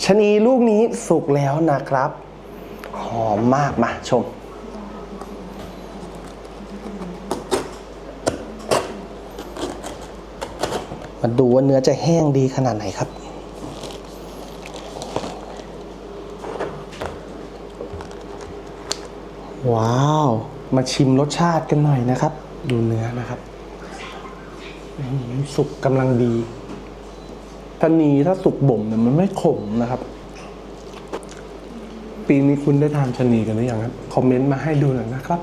ชะนีลูกนี้สุกแล้วนะครับหอมมากมาชมมาดูว่าเนื้อจะแห้งดีขนาดไหนครับว้าวมาชิมรสชาติกันหน่อยนะครับดูเนื้อนะครับสุกกำลังดีชะนีถ้าสุกบ่มเนี่ยมันไม่ขมนะครับปีนี้คุณได้ทานชะนีกันหรือยังครับคอมเมนต์มาให้ดูหน่อยนะครับ